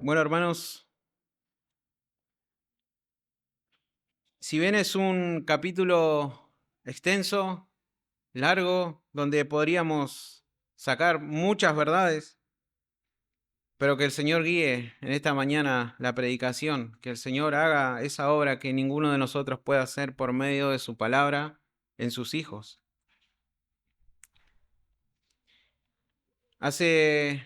Bueno, hermanos, si bien es un capítulo extenso, largo, donde podríamos sacar muchas verdades, pero que el Señor guíe en esta mañana la predicación, que el Señor haga esa obra que ninguno de nosotros puede hacer por medio de su palabra en sus hijos. Hace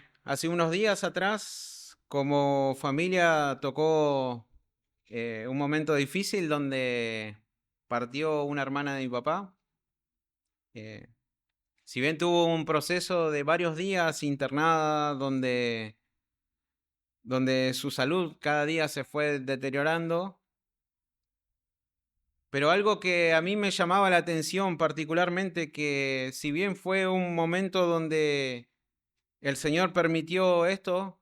unos días atrás, como familia, tocó un momento difícil donde partió una hermana de mi papá. Eh, si bien tuvo un proceso de varios días internada donde su salud cada día se fue deteriorando, pero algo que a mí me llamaba la atención particularmente, que si bien fue un momento donde el Señor permitió esto,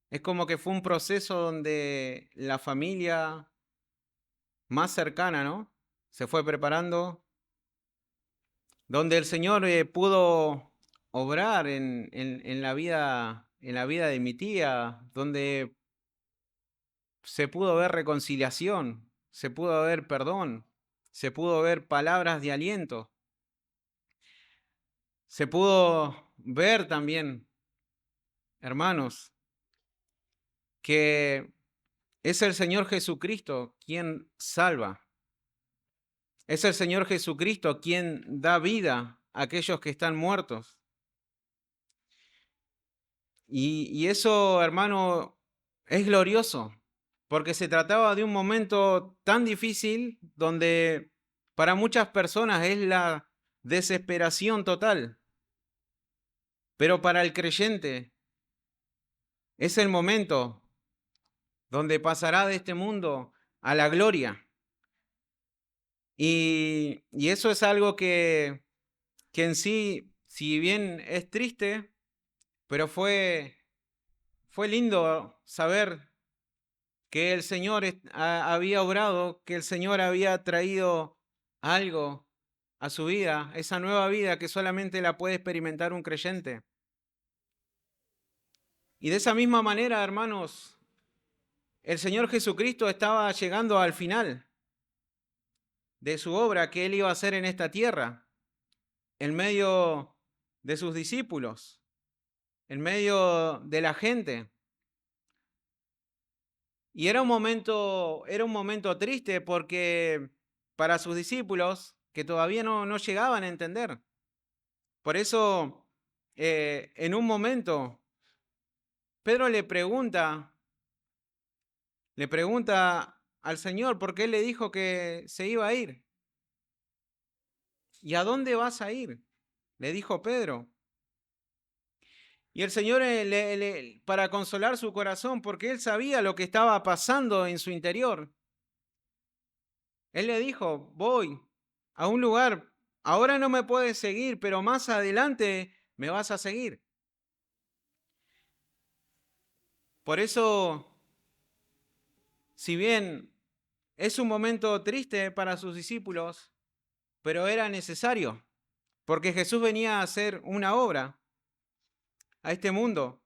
es como que fue un proceso donde la familia más cercana, ¿no? Se fue preparando, donde el Señor pudo obrar en la vida de mi tía, donde se pudo ver reconciliación, se pudo ver perdón, se pudo ver palabras de aliento, se pudo ver también, hermanos, que es el Señor Jesucristo quien salva, es el Señor Jesucristo quien da vida a aquellos que están muertos. Y eso, hermano, es glorioso, porque se trataba de un momento tan difícil donde para muchas personas es la desesperación total, pero para el creyente es el momento donde pasará de este mundo a la gloria. Y eso es algo que en sí, si bien es triste, pero fue lindo saber que el Señor había obrado, que el Señor había traído algo a su vida, esa nueva vida que solamente la puede experimentar un creyente. Y de esa misma manera, hermanos, el Señor Jesucristo estaba llegando al final de su obra que Él iba a hacer en esta tierra, en medio de sus discípulos, en medio de la gente. Y era un momento triste porque para sus discípulos que todavía no llegaban a entender. Por eso, en un momento, Pedro le pregunta al Señor por qué le dijo que se iba a ir. ¿Y a dónde vas a ir? Le dijo Pedro. Y el Señor, para consolar su corazón, porque él sabía lo que estaba pasando en su interior, él le dijo, voy a un lugar, ahora no me puedes seguir, pero más adelante me vas a seguir. Por eso, si bien es un momento triste para sus discípulos, pero era necesario, porque Jesús venía a hacer una obra a este mundo.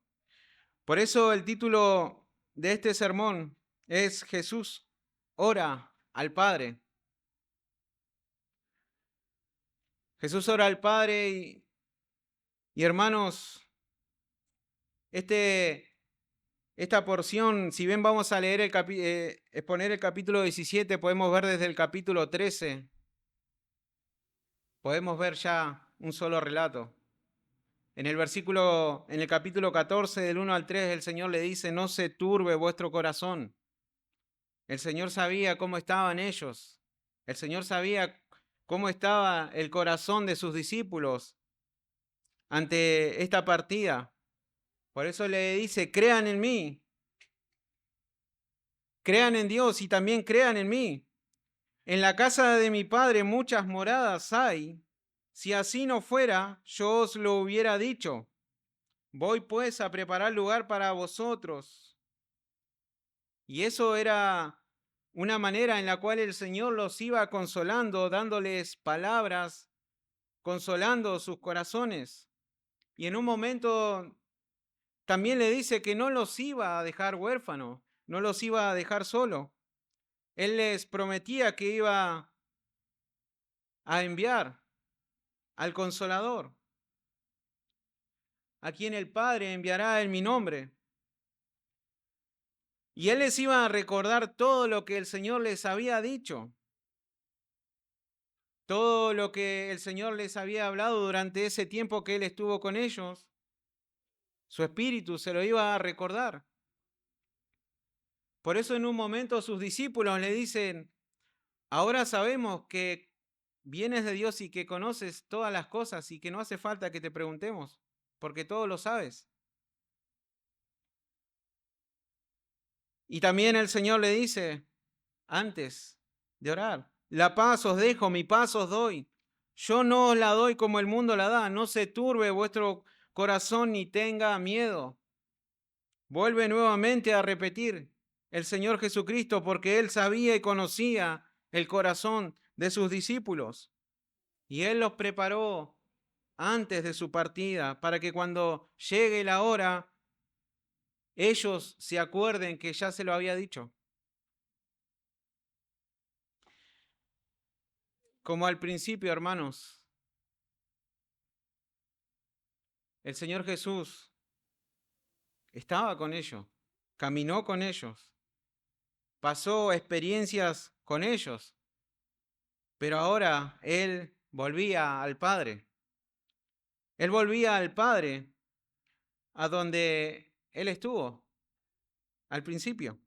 Por eso el título de este sermón es Jesús ora al Padre. Jesús ora al Padre y hermanos, este, esta porción, si bien vamos a leer exponer el capítulo 17, podemos ver desde el capítulo 13, podemos ver ya un solo relato. En el capítulo 14, del 1 al 3, el Señor le dice, no se turbe vuestro corazón. El Señor sabía cómo estaban ellos. El Señor sabía cómo estaba el corazón de sus discípulos ante esta partida. Por eso le dice, crean en mí, crean en Dios y también crean en mí. En la casa de mi Padre muchas moradas hay. Si así no fuera, yo os lo hubiera dicho. Voy pues a preparar lugar para vosotros. Y eso era una manera en la cual el Señor los iba consolando, dándoles palabras, consolando sus corazones. Y en un momento también le dice que no los iba a dejar huérfanos, no los iba a dejar solo. Él les prometía que iba a enviar al Consolador, a quien el Padre enviará en mi nombre. Y Él les iba a recordar todo lo que el Señor les había dicho, todo lo que el Señor les había hablado durante ese tiempo que Él estuvo con ellos. Su espíritu se lo iba a recordar. Por eso en un momento sus discípulos le dicen, ahora sabemos que vienes de Dios y que conoces todas las cosas y que no hace falta que te preguntemos, porque todo lo sabes. Y también el Señor le dice, antes de orar, la paz os dejo, mi paz os doy. Yo no os la doy como el mundo la da, no se turbe vuestro corazón ni tenga miedo. Vuelve nuevamente a repetir el Señor Jesucristo porque Él sabía y conocía el corazón de sus discípulos. Y Él los preparó antes de su partida para que cuando llegue la hora, ellos se acuerden que ya se lo había dicho. Como al principio, hermanos, el Señor Jesús estaba con ellos, caminó con ellos, pasó experiencias con ellos, pero ahora Él volvía al Padre. Él volvía al Padre, a donde Él estuvo al principio.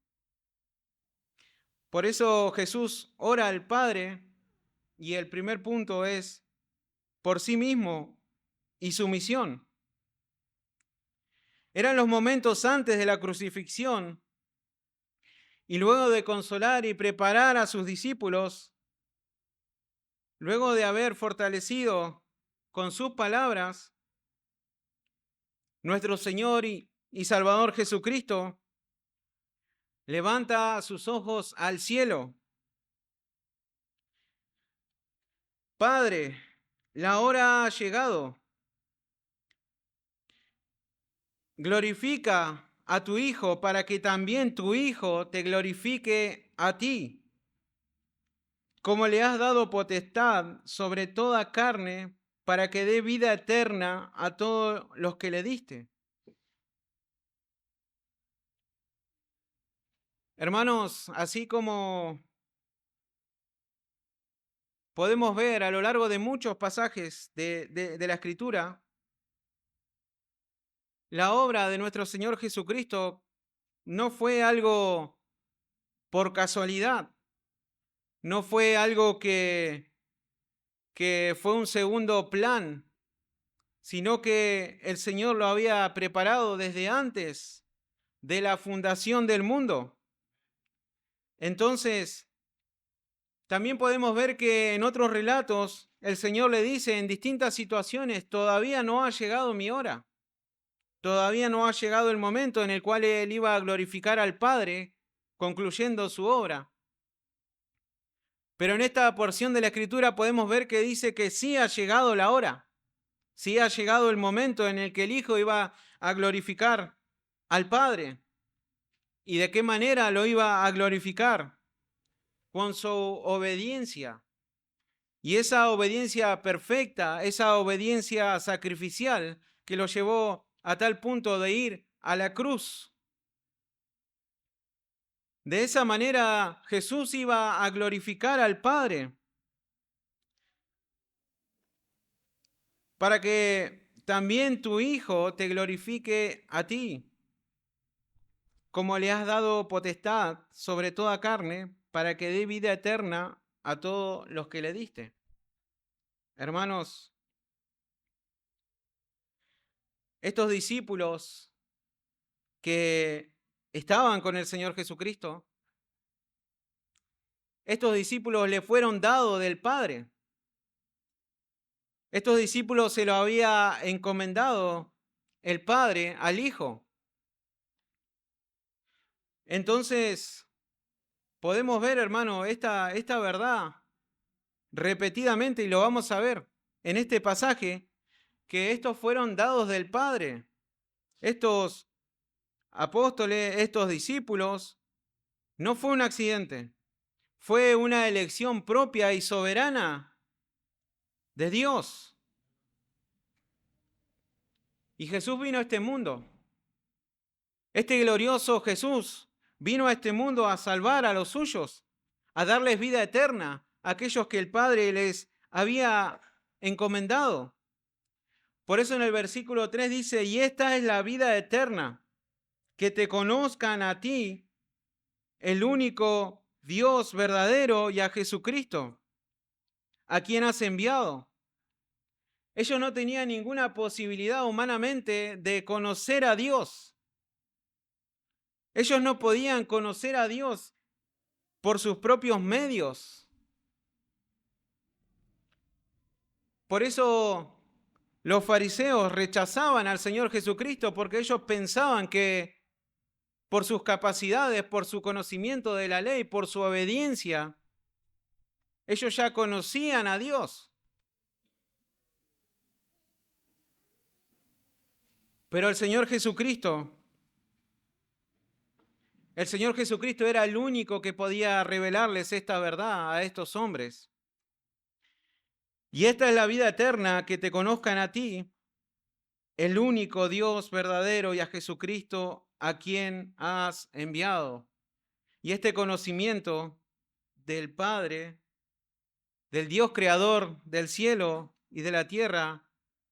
Por eso Jesús ora al Padre y el primer punto es por sí mismo y su misión. Eran los momentos antes de la crucifixión y luego de consolar y preparar a sus discípulos, luego de haber fortalecido con sus palabras, nuestro Señor y Salvador Jesucristo levanta sus ojos al cielo. Padre, la hora ha llegado. Glorifica a tu Hijo para que también tu Hijo te glorifique a ti, como le has dado potestad sobre toda carne para que dé vida eterna a todos los que le diste. Hermanos, así como podemos ver a lo largo de muchos pasajes de la Escritura, la obra de nuestro Señor Jesucristo no fue algo por casualidad, no fue algo que fue un segundo plan, sino que el Señor lo había preparado desde antes de la fundación del mundo. Entonces, también podemos ver que en otros relatos el Señor le dice en distintas situaciones, todavía no ha llegado mi hora, todavía no ha llegado el momento en el cual Él iba a glorificar al Padre, concluyendo su obra. Pero en esta porción de la Escritura podemos ver que dice que sí ha llegado la hora, sí ha llegado el momento en el que el Hijo iba a glorificar al Padre. ¿Y de qué manera lo iba a glorificar? Con su obediencia. Y esa obediencia perfecta, esa obediencia sacrificial que lo llevó a tal punto de ir a la cruz. De esa manera Jesús iba a glorificar al Padre para que también tu Hijo te glorifique a ti, como le has dado potestad sobre toda carne para que dé vida eterna a todos los que le diste. Hermanos, estos discípulos que estaban con el Señor Jesucristo, estos discípulos le fueron dados del Padre. Estos discípulos se lo había encomendado el Padre al Hijo. Entonces, podemos ver, hermano, esta verdad repetidamente, y lo vamos a ver en este pasaje, que estos fueron dados del Padre. Estos apóstoles, estos discípulos, no fue un accidente, fue una elección propia y soberana de Dios. Y Jesús vino a este mundo. Este glorioso Jesús vino a este mundo a salvar a los suyos, a darles vida eterna a aquellos que el Padre les había encomendado. Por eso en el versículo 3 dice, y esta es la vida eterna, que te conozcan a ti, el único Dios verdadero, y a Jesucristo, a quien has enviado. Ellos no tenían ninguna posibilidad humanamente de conocer a Dios. Ellos no podían conocer a Dios por sus propios medios. Por eso los fariseos rechazaban al Señor Jesucristo, porque ellos pensaban que por sus capacidades, por su conocimiento de la ley, por su obediencia, ellos ya conocían a Dios. Pero el Señor Jesucristo era el único que podía revelarles esta verdad a estos hombres. Y esta es la vida eterna, que te conozcan a ti, el único Dios verdadero, y a Jesucristo a quien has enviado. Y este conocimiento del Padre, del Dios creador del cielo y de la tierra,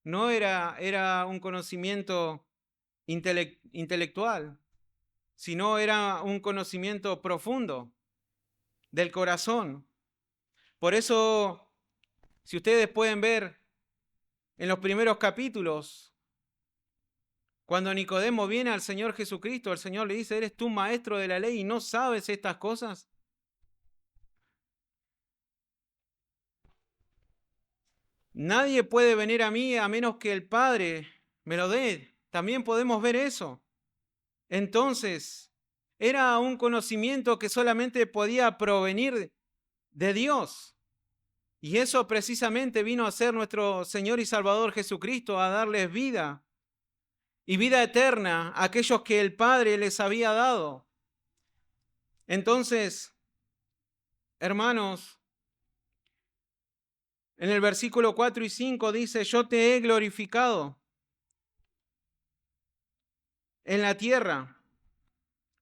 no era un conocimiento intelectual, sino era un conocimiento profundo del corazón. Por eso, si ustedes pueden ver en los primeros capítulos, cuando Nicodemo viene al Señor Jesucristo, el Señor le dice, ¿eres tú maestro de la ley y no sabes estas cosas? Nadie puede venir a mí a menos que el Padre me lo dé. También podemos ver eso. Entonces, era un conocimiento que solamente podía provenir de Dios. Y eso precisamente vino a ser nuestro Señor y Salvador Jesucristo, a darles vida y vida eterna a aquellos que el Padre les había dado. Entonces, hermanos, en el versículo 4 y 5 dice, yo te he glorificado en la tierra,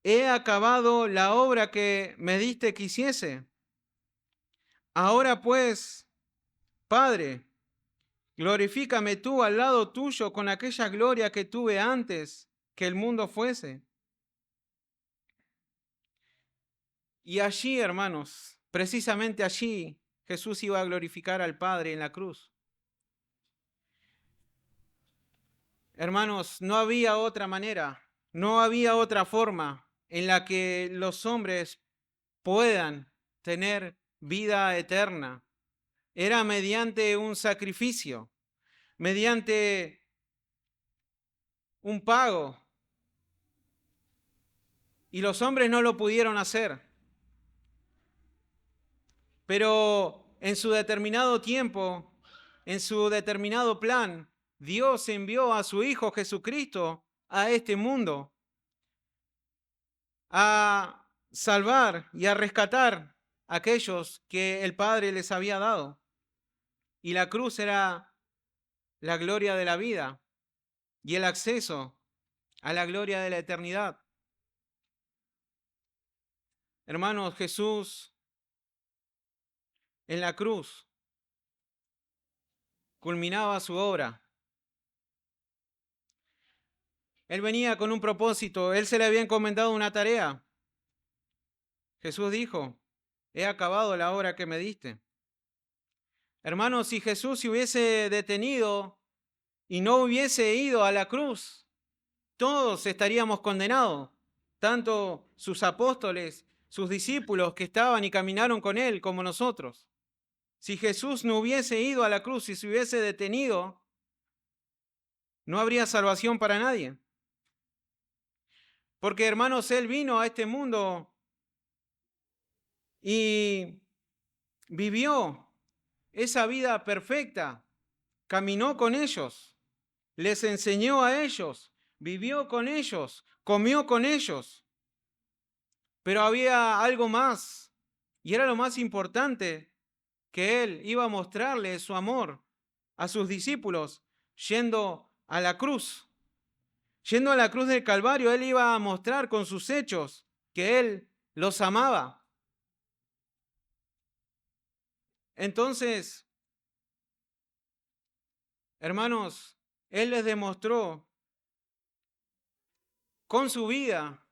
he acabado la obra que me diste que hiciese. Ahora pues, Padre, glorifícame tú al lado tuyo con aquella gloria que tuve antes que el mundo fuese. Y allí, hermanos, precisamente allí, Jesús iba a glorificar al Padre en la cruz. Hermanos, no había otra manera, no había otra forma en la que los hombres puedan tener vida eterna. Era mediante un sacrificio, mediante un pago. Y los hombres no lo pudieron hacer. Pero en su determinado tiempo, en su determinado plan, Dios envió a su Hijo Jesucristo a este mundo a salvar y a rescatar a aquellos que el Padre les había dado. Y la cruz era la gloria de la vida y el acceso a la gloria de la eternidad. Hermanos, Jesús en la cruz culminaba su obra. Él venía con un propósito, él se le había encomendado una tarea. Jesús dijo, he acabado la obra que me diste. Hermanos, si Jesús se hubiese detenido y no hubiese ido a la cruz, todos estaríamos condenados, tanto sus apóstoles, sus discípulos que estaban y caminaron con él, como nosotros. Si Jesús no hubiese ido a la cruz y se hubiese detenido, no habría salvación para nadie. Porque, hermanos, él vino a este mundo y vivió esa vida perfecta, caminó con ellos, les enseñó a ellos, vivió con ellos, comió con ellos. Pero había algo más, y era lo más importante, que Él iba a mostrarle su amor a sus discípulos yendo a la cruz. Yendo a la cruz del Calvario, Él iba a mostrar con sus hechos que Él los amaba. Entonces, hermanos, Él les demostró con su vida,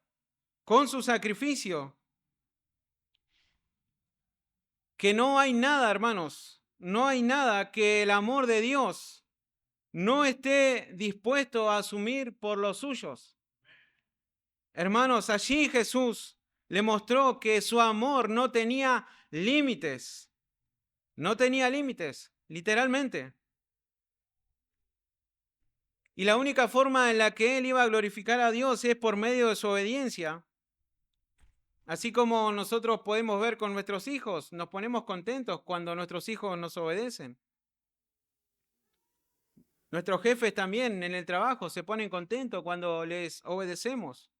con su sacrificio, que no hay nada, hermanos, no hay nada que el amor de Dios no esté dispuesto a asumir por los suyos. Hermanos, allí Jesús le mostró que su amor no tenía límites, literalmente. Y la única forma en la que él iba a glorificar a Dios es por medio de su obediencia. Así como nosotros podemos ver con nuestros hijos, nos ponemos contentos cuando nuestros hijos nos obedecen. Nuestros jefes también en el trabajo se ponen contentos cuando les obedecemos.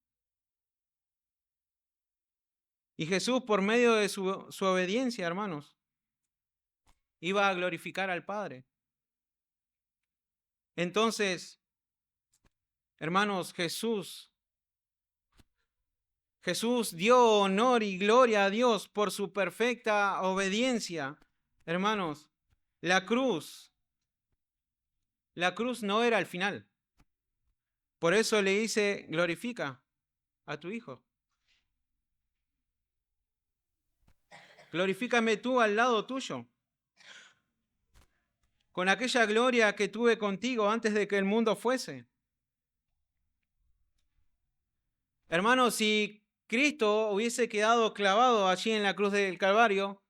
Y Jesús, por medio de su obediencia, hermanos, iba a glorificar al Padre. Entonces, hermanos, Jesús dio honor y gloria a Dios por su perfecta obediencia. Hermanos, la cruz no era el final. Por eso le dice, glorifica a tu Hijo. Glorifícame tú al lado tuyo, con aquella gloria que tuve contigo antes de que el mundo fuese. Hermanos, si Cristo hubiese quedado clavado allí en la cruz del Calvario,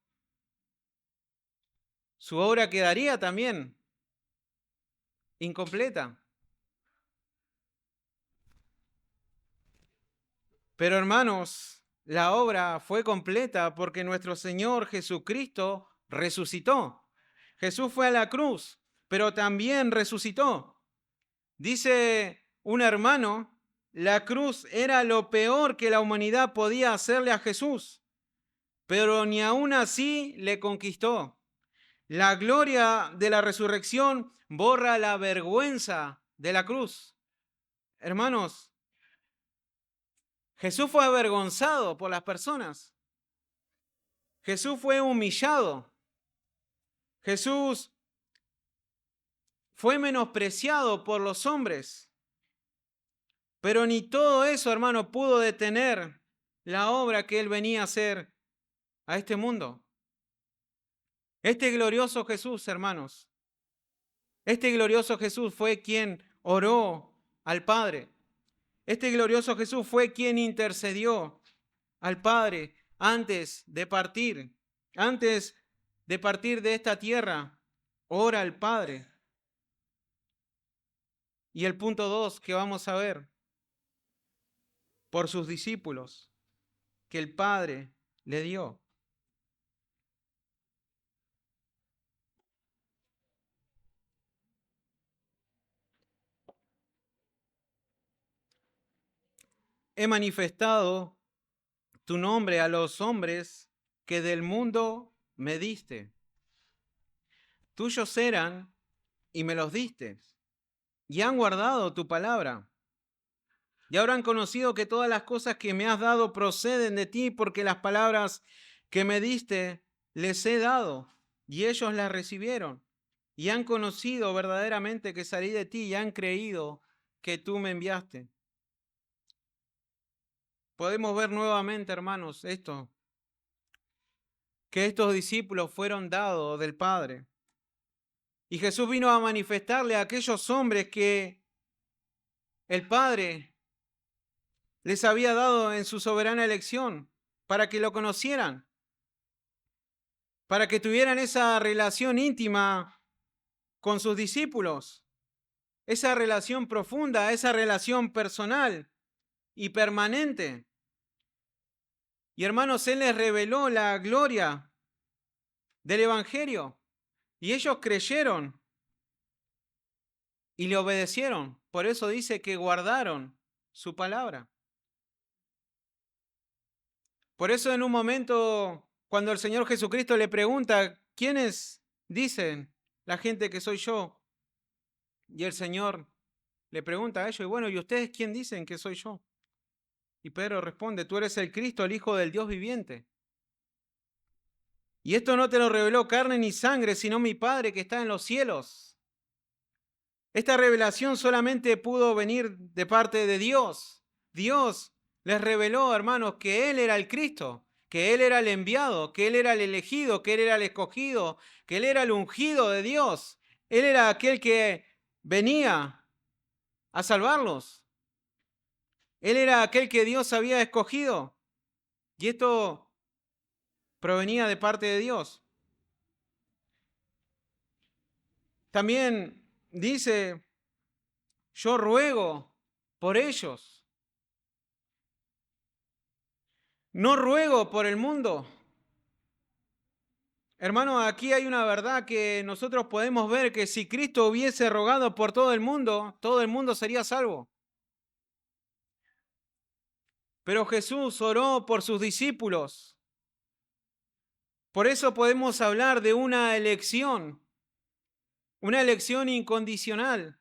su obra quedaría también incompleta. Pero hermanos, la obra fue completa porque nuestro Señor Jesucristo resucitó. Jesús fue a la cruz, pero también resucitó. Dice un hermano, la cruz era lo peor que la humanidad podía hacerle a Jesús, pero ni aún así le conquistó. La gloria de la resurrección borra la vergüenza de la cruz. Hermanos, Jesús fue avergonzado por las personas. Jesús fue humillado. Jesús fue menospreciado por los hombres. Pero ni todo eso, hermano, pudo detener la obra que Él venía a hacer a este mundo. Este glorioso Jesús, hermanos, este glorioso Jesús fue quien oró al Padre. Este glorioso Jesús fue quien intercedió al Padre antes de partir de esta tierra. Ora al Padre. Y el punto 2 que vamos a ver, por sus discípulos, que el Padre le dio. He manifestado tu nombre a los hombres que del mundo me diste. Tuyos eran y me los diste, y han guardado tu palabra. Y habrán conocido que todas las cosas que me has dado proceden de ti, porque las palabras que me diste les he dado, y ellos las recibieron, y han conocido verdaderamente que salí de ti, y han creído que tú me enviaste. Podemos ver nuevamente, hermanos, esto, que estos discípulos fueron dados del Padre. Y Jesús vino a manifestarle a aquellos hombres que el Padre les había dado en su soberana elección para que lo conocieran, para que tuvieran esa relación íntima con sus discípulos, esa relación profunda, esa relación personal y permanente. Y hermanos, Él les reveló la gloria del Evangelio y ellos creyeron. y le obedecieron. Por eso dice que guardaron su palabra. Por eso en un momento, cuando el Señor Jesucristo le pregunta, ¿quiénes dicen la gente que soy yo? Y el Señor le pregunta a ellos, y bueno, ¿y ustedes quién dicen que soy yo? Y Pedro responde, tú eres el Cristo, el Hijo del Dios viviente. Y esto no te lo reveló carne ni sangre, sino mi Padre que está en los cielos. Esta revelación solamente pudo venir de parte de Dios. Dios les reveló, hermanos, que Él era el Cristo, que Él era el enviado, que Él era el elegido, que Él era el escogido, que Él era el ungido de Dios. Él era aquel que venía a salvarlos. Él era aquel que Dios había escogido. Y esto provenía de parte de Dios. También dice, yo ruego por ellos. No ruego por el mundo. Hermano, aquí hay una verdad que nosotros podemos ver, que si Cristo hubiese rogado por todo el mundo sería salvo. Pero Jesús oró por sus discípulos. Por eso podemos hablar de una elección incondicional,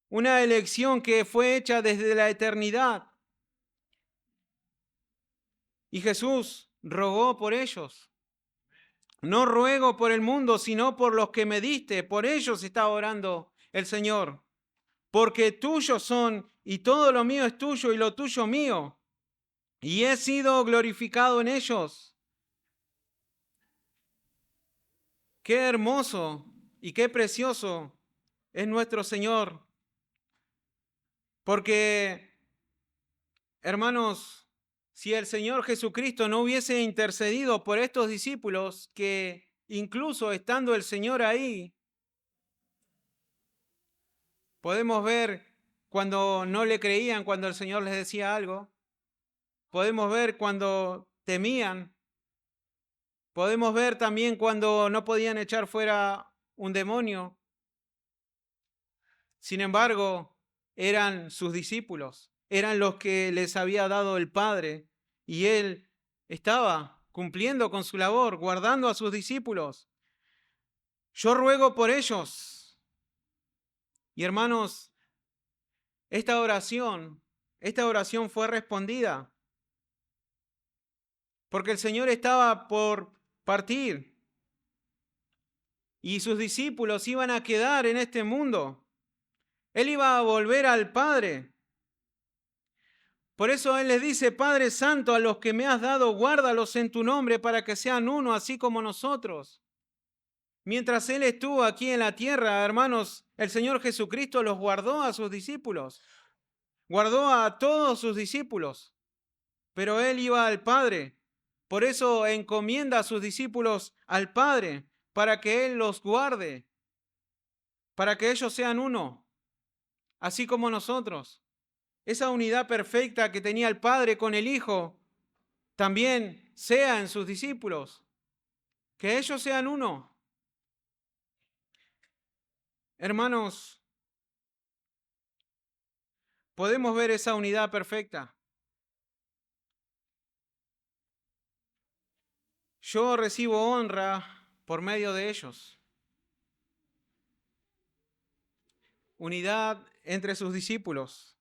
una elección que fue hecha desde la eternidad. Y Jesús rogó por ellos. No ruego por el mundo, sino por los que me diste. Por ellos está orando el Señor. Porque tuyos son, y todo lo mío es tuyo, y lo tuyo mío. Y he sido glorificado en ellos. Qué hermoso y qué precioso es nuestro Señor. Porque, hermanos, si el Señor Jesucristo no hubiese intercedido por estos discípulos, que incluso estando el Señor ahí, podemos ver cuando no le creían, cuando el Señor les decía algo. Podemos ver cuando temían. Podemos ver también cuando no podían echar fuera un demonio. Sin embargo, eran sus discípulos, eran los que les había dado el Padre, y Él estaba cumpliendo con su labor, guardando a sus discípulos. Yo ruego por ellos. Y hermanos, esta oración fue respondida, porque el Señor estaba por partir y sus discípulos iban a quedar en este mundo. Él iba a volver al Padre. Por eso Él les dice, Padre Santo, a los que me has dado, guárdalos en tu nombre para que sean uno, así como nosotros. Mientras Él estuvo aquí en la tierra, hermanos, el Señor Jesucristo los guardó a sus discípulos. Guardó a todos sus discípulos. Pero Él iba al Padre. Por eso encomienda a sus discípulos al Padre, para que Él los guarde, para que ellos sean uno, así como nosotros. Esa unidad perfecta que tenía el Padre con el Hijo, también sea en sus discípulos, que ellos sean uno. Hermanos, podemos ver esa unidad perfecta. Yo recibo honra por medio de ellos. Unidad entre sus discípulos.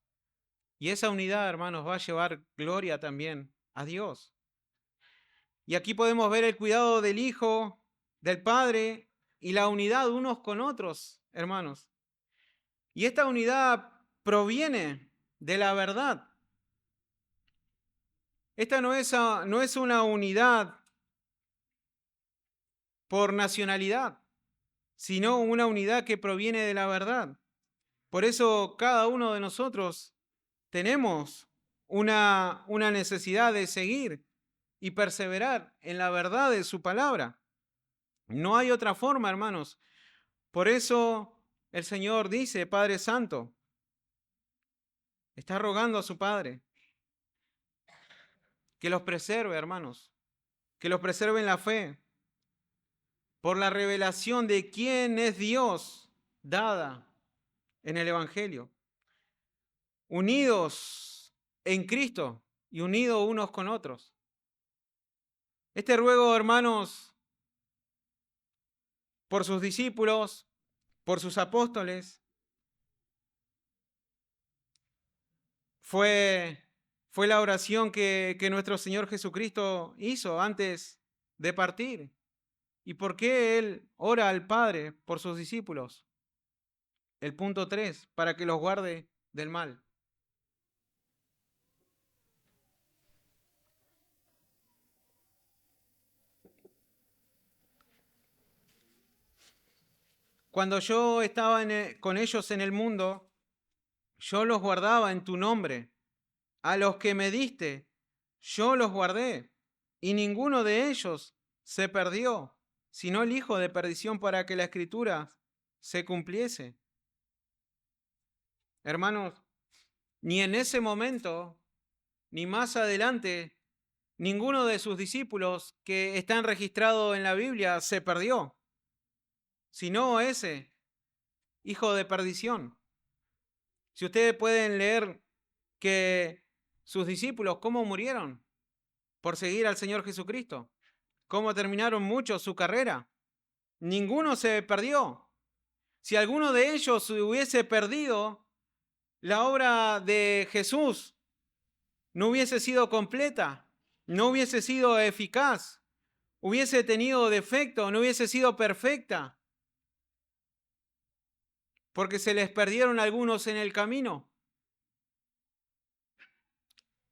Y esa unidad, hermanos, va a llevar gloria también a Dios. Y aquí podemos ver el cuidado del Hijo, del Padre y la unidad unos con otros, hermanos. Y esta unidad proviene de la verdad. Esta no es una unidad por nacionalidad, sino una unidad que proviene de la verdad. Por eso cada uno de nosotros tenemos una necesidad de seguir y perseverar en la verdad de su palabra. No hay otra forma, hermanos. Por eso el Señor dice, Padre Santo, está rogando a su Padre que los preserve, hermanos, que los preserve en la fe, por la revelación de quién es Dios dada en el Evangelio, unidos en Cristo y unidos unos con otros. Este ruego, hermanos, por sus discípulos, por sus apóstoles, fue la oración que nuestro Señor Jesucristo hizo antes de partir. ¿Y por qué Él ora al Padre por sus discípulos? El punto 3, para que los guarde del mal. Cuando yo estaba con ellos en el mundo, yo los guardaba en tu nombre. A los que me diste, yo los guardé, y ninguno de ellos se perdió, sino el hijo de perdición, para que la escritura se cumpliese. Hermanos, ni en ese momento, ni más adelante, ninguno de sus discípulos que están registrados en la Biblia se perdió, sino ese hijo de perdición. Si ustedes pueden leer que sus discípulos, ¿cómo murieron? Por seguir al Señor Jesucristo. ¿Cómo terminaron muchos su carrera? Ninguno se perdió. Si alguno de ellos se hubiese perdido, la obra de Jesús no hubiese sido completa, no hubiese sido eficaz, hubiese tenido defecto, no hubiese sido perfecta, porque se les perdieron algunos en el camino.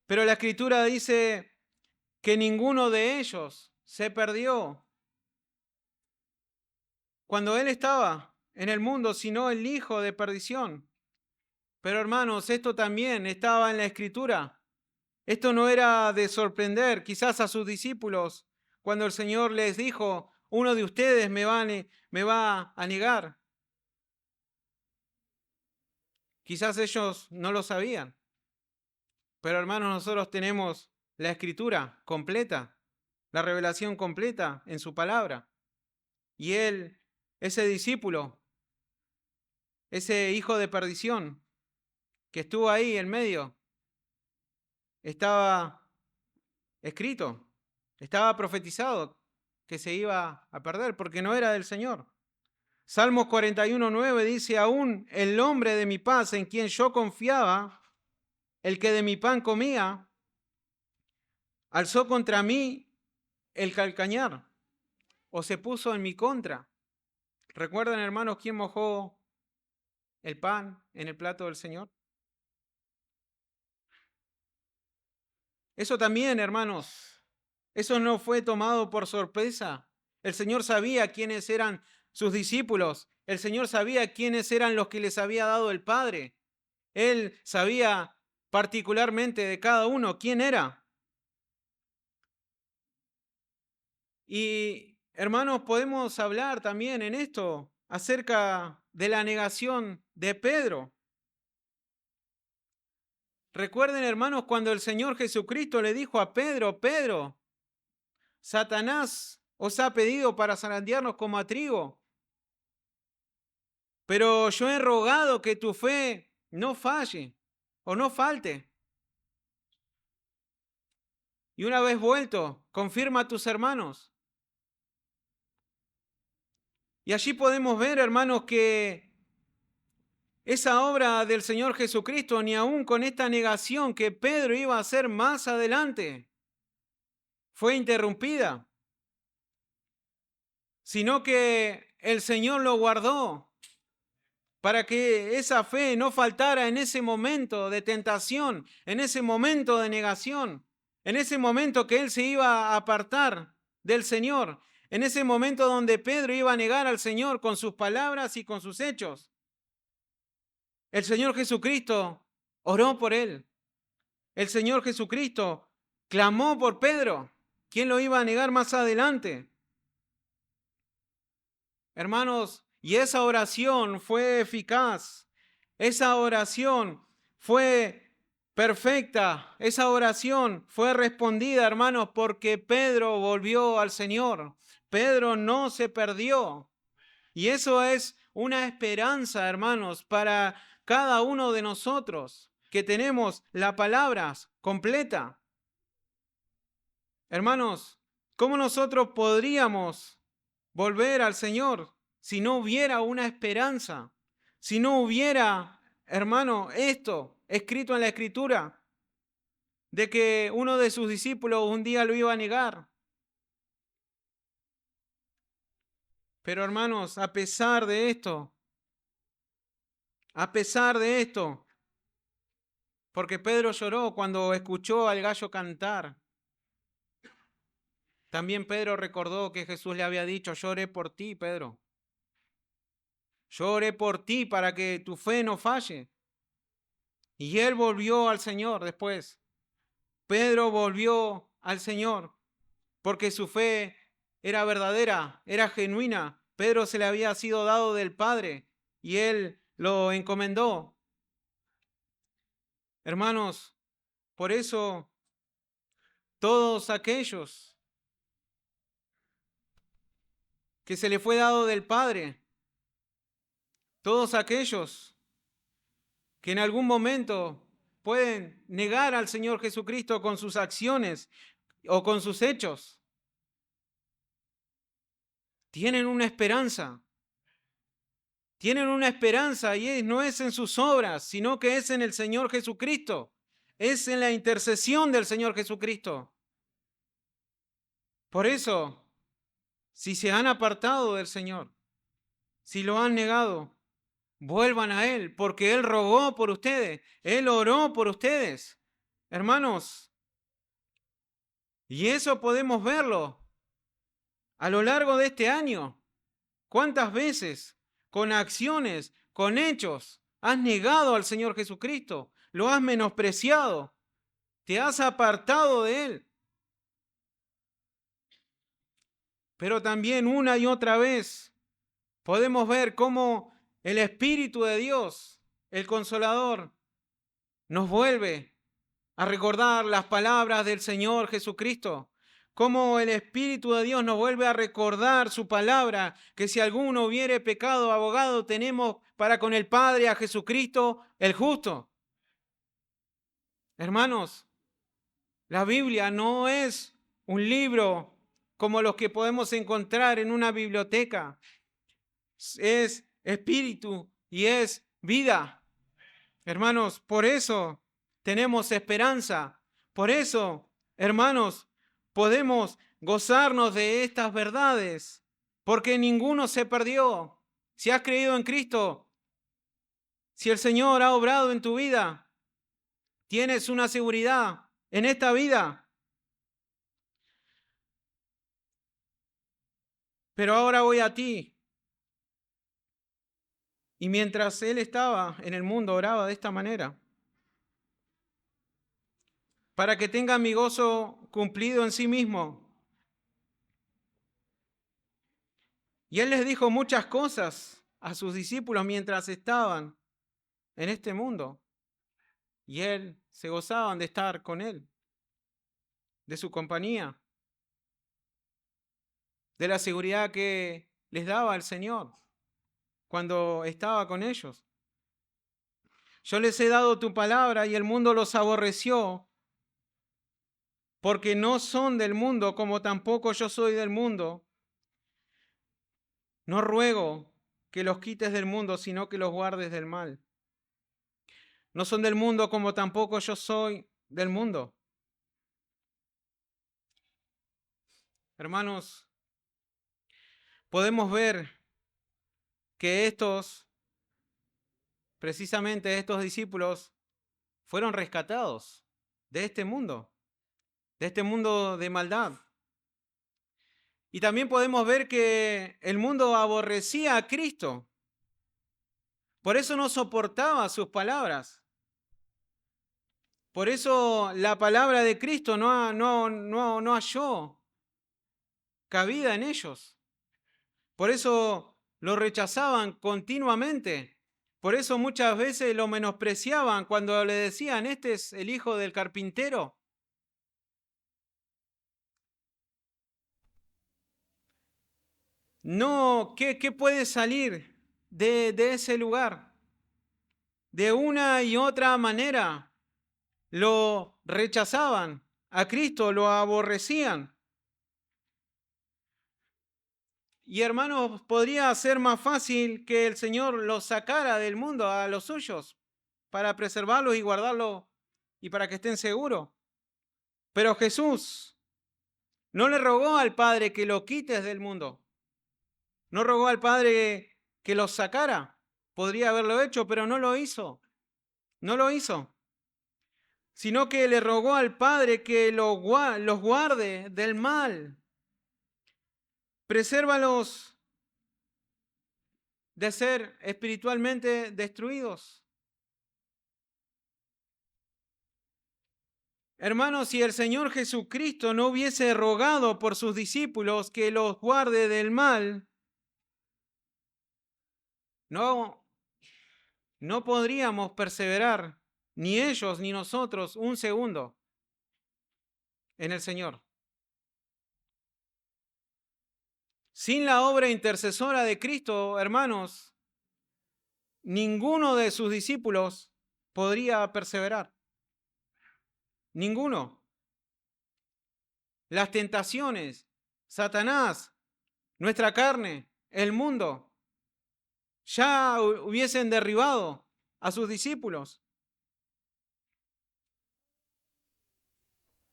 Pero la Escritura dice que ninguno de ellos se perdió cuando Él estaba en el mundo, sino el hijo de perdición. Pero hermanos, esto también estaba en la Escritura. Esto no era de sorprender quizás a sus discípulos cuando el Señor les dijo, uno de ustedes me va a negar. Quizás ellos no lo sabían. Pero hermanos, nosotros tenemos la Escritura completa, la revelación completa en su palabra. Y él, ese discípulo, ese hijo de perdición que estuvo ahí en medio, estaba escrito, estaba profetizado que se iba a perder porque no era del Señor. Salmos 41:9 dice, aún el hombre de mi paz en quien yo confiaba, el que de mi pan comía, alzó contra mí el calcañar o se puso en mi contra. ¿Recuerdan, hermanos, quién mojó el pan en el plato del Señor? Eso también, hermanos, eso no fue tomado por sorpresa. El Señor sabía quiénes eran sus discípulos. El Señor sabía quiénes eran los que les había dado el Padre. Él sabía particularmente de cada uno quién era. Y, hermanos, podemos hablar también en esto acerca de la negación de Pedro. Recuerden, hermanos, cuando el Señor Jesucristo le dijo a Pedro, Pedro, Satanás os ha pedido para zarandearnos como a trigo, pero yo he rogado que tu fe no falle o no falte. Y una vez vuelto, confirma a tus hermanos. Y allí podemos ver, hermanos, que esa obra del Señor Jesucristo, ni aún con esta negación que Pedro iba a hacer más adelante, fue interrumpida, sino que el Señor lo guardó para que esa fe no faltara en ese momento de tentación, en ese momento de negación, en ese momento que él se iba a apartar del Señor, en ese momento donde Pedro iba a negar al Señor con sus palabras y con sus hechos. El Señor Jesucristo oró por él. El Señor Jesucristo clamó por Pedro. ¿Quién lo iba a negar más adelante? Hermanos, y esa oración fue eficaz. Esa oración fue perfecta. Esa oración fue respondida, hermanos, porque Pedro volvió al Señor. Pedro no se perdió. Y eso es una esperanza, hermanos, para cada uno de nosotros que tenemos la palabra completa. Hermanos, ¿cómo nosotros podríamos volver al Señor si no hubiera una esperanza? Si no hubiera, hermano, esto escrito en la Escritura, de que uno de sus discípulos un día lo iba a negar. Pero hermanos, a pesar de esto, porque Pedro lloró cuando escuchó al gallo cantar, también Pedro recordó que Jesús le había dicho, yo oré por ti, Pedro. Yo oré por ti para que tu fe no falle. Y él volvió al Señor después. Pedro volvió al Señor porque su fe era verdadera, era genuina. Pedro se le había sido dado del Padre y él lo encomendó. Hermanos, por eso todos aquellos que se le fue dado del Padre, todos aquellos que en algún momento pueden negar al Señor Jesucristo con sus acciones o con sus hechos, tienen una esperanza. Tienen una esperanza y no es en sus obras, sino que es en el Señor Jesucristo. Es en la intercesión del Señor Jesucristo. Por eso, si se han apartado del Señor, si lo han negado, vuelvan a Él, porque Él rogó por ustedes, Él oró por ustedes. Hermanos, y eso podemos verlo a lo largo de este año. ¿Cuántas veces, con acciones, con hechos, has negado al Señor Jesucristo? Lo has menospreciado, te has apartado de Él. Pero también una y otra vez podemos ver cómo el Espíritu de Dios, el Consolador, nos vuelve a recordar las palabras del Señor Jesucristo. Cómo el Espíritu de Dios nos vuelve a recordar su palabra, que si alguno hubiere pecado, abogado tenemos para con el Padre a Jesucristo el justo. Hermanos, la Biblia no es un libro como los que podemos encontrar en una biblioteca. Es espíritu y es vida. Hermanos, por eso tenemos esperanza. Por eso, hermanos, podemos gozarnos de estas verdades, porque ninguno se perdió. Si has creído en Cristo, si el Señor ha obrado en tu vida, tienes una seguridad en esta vida. Pero ahora voy a ti. Y mientras Él estaba en el mundo, oraba de esta manera: para que tenga mi gozo cumplido en sí mismo. Y Él les dijo muchas cosas a sus discípulos mientras estaban en este mundo. Y Él se gozaban de estar con Él, de su compañía, de la seguridad que les daba el Señor cuando estaba con ellos. Yo les he dado tu palabra y el mundo los aborreció, porque no son del mundo, como tampoco yo soy del mundo. No ruego que los quites del mundo, sino que los guardes del mal. No son del mundo, como tampoco yo soy del mundo. Hermanos, podemos ver que precisamente estos discípulos, fueron rescatados de este mundo de maldad. Y también podemos ver que el mundo aborrecía a Cristo. Por eso no soportaba sus palabras. Por eso la palabra de Cristo no halló cabida en ellos. Por eso lo rechazaban continuamente. Por eso muchas veces lo menospreciaban cuando le decían, este es el hijo del carpintero. No, ¿qué puede salir de ese lugar. De una y otra manera lo rechazaban a Cristo, lo aborrecían. Y hermanos, podría ser más fácil que el Señor los sacara del mundo a los suyos para preservarlos y guardarlos y para que estén seguros. Pero Jesús no le rogó al Padre que lo quites del mundo. No rogó al Padre que los sacara. Podría haberlo hecho, pero no lo hizo. No lo hizo. Sino que le rogó al Padre que los guarde del mal. Presérvalos de ser espiritualmente destruidos. Hermanos, si el Señor Jesucristo no hubiese rogado por sus discípulos que los guarde del mal, no podríamos perseverar, ni ellos ni nosotros, un segundo en el Señor. Sin la obra intercesora de Cristo, hermanos, ninguno de sus discípulos podría perseverar. Ninguno. Las tentaciones, Satanás, nuestra carne, el mundo, ya hubiesen derribado a sus discípulos.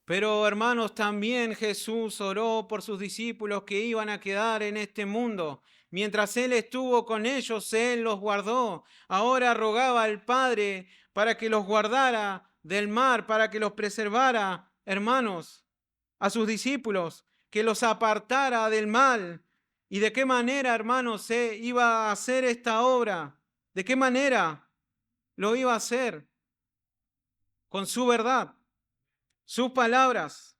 Pero hermanos, también Jesús oró por sus discípulos que iban a quedar en este mundo. Mientras Él estuvo con ellos, Él los guardó. Ahora rogaba al Padre para que los guardara del mar, para que los preservara, hermanos, a sus discípulos, que los apartara del mal. ¿Y de qué manera, hermanos, se iba a hacer esta obra? ¿De qué manera lo iba a hacer? Con su verdad, sus palabras.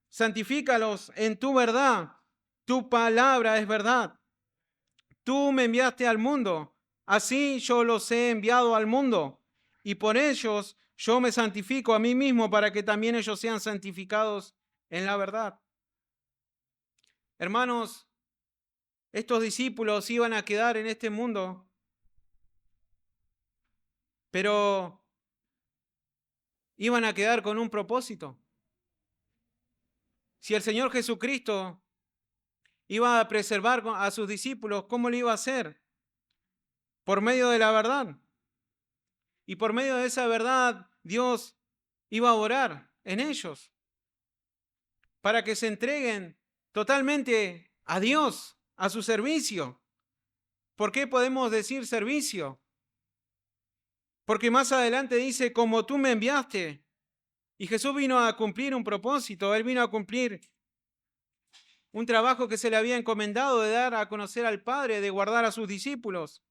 Santifícalos en tu verdad. Tu palabra es verdad. Tú me enviaste al mundo, así yo los he enviado al mundo. Y por ellos yo me santifico a mí mismo para que también ellos sean santificados en la verdad. Hermanos, estos discípulos iban a quedar en este mundo, pero iban a quedar con un propósito. Si el Señor Jesucristo iba a preservar a sus discípulos, ¿cómo lo iba a hacer? Por medio de la verdad. Y por medio de esa verdad, Dios iba a orar en ellos para que se entreguen totalmente a Dios, a su servicio. ¿Por qué podemos decir servicio? Porque más adelante dice, como tú me enviaste. Y Jesús vino a cumplir un propósito, Él vino a cumplir un trabajo que se le había encomendado de dar a conocer al Padre, de guardar a sus discípulos,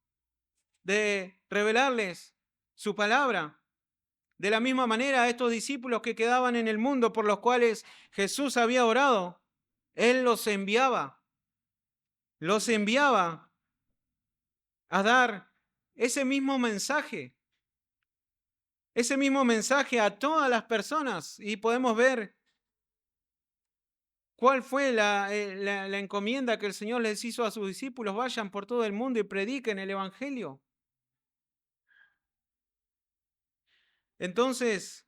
de revelarles su palabra. De la misma manera, estos discípulos que quedaban en el mundo por los cuales Jesús había orado, Él los enviaba a dar ese mismo mensaje a todas las personas. Y podemos ver cuál fue la encomienda que el Señor les hizo a sus discípulos: vayan por todo el mundo y prediquen el Evangelio. Entonces,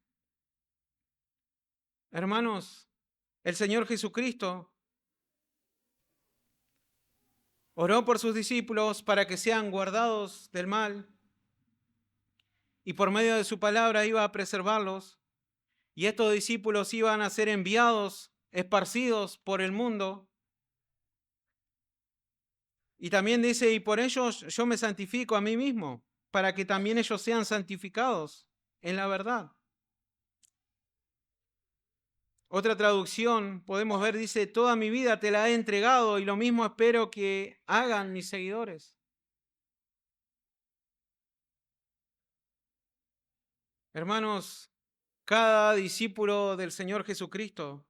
hermanos, el Señor Jesucristo oró por sus discípulos para que sean guardados del mal, y por medio de su palabra iba a preservarlos, y estos discípulos iban a ser enviados, esparcidos por el mundo. Y también dice, y por ellos yo me santifico a mí mismo, para que también ellos sean santificados en la verdad. Otra traducción, podemos ver, dice, toda mi vida te la he entregado y lo mismo espero que hagan mis seguidores. Hermanos, cada discípulo del Señor Jesucristo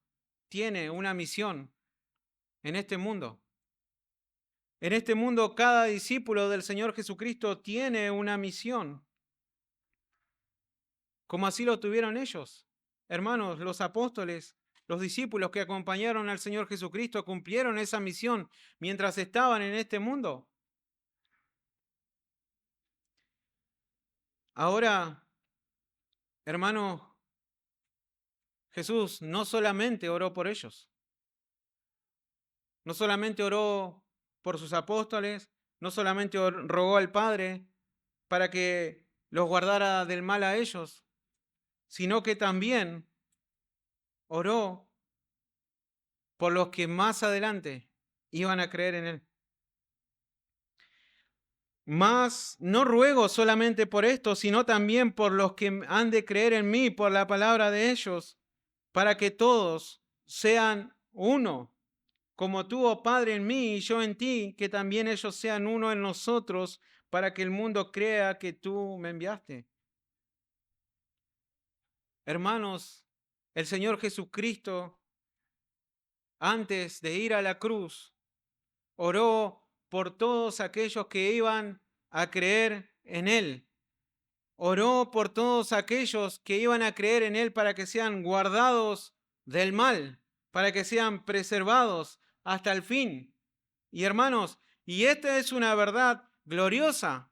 tiene una misión en este mundo. En este mundo, cada discípulo del Señor Jesucristo tiene una misión, como así lo tuvieron ellos. Hermanos, los apóstoles, los discípulos que acompañaron al Señor Jesucristo cumplieron esa misión mientras estaban en este mundo. Ahora, hermano, Jesús no solamente oró por ellos, no solamente oró por sus apóstoles, no solamente rogó al Padre para que los guardara del mal a ellos, sino que también oró por los que más adelante iban a creer en Él. Mas no ruego solamente por esto, sino también por los que han de creer en mí, por la palabra de ellos, para que todos sean uno, como tú, oh Padre, en mí y yo en ti, que también ellos sean uno en nosotros, para que el mundo crea que tú me enviaste. Hermanos, el Señor Jesucristo, antes de ir a la cruz, oró por todos aquellos que iban a creer en Él. Oró por todos aquellos que iban a creer en Él para que sean guardados del mal, para que sean preservados hasta el fin. Y hermanos, y esta es una verdad gloriosa,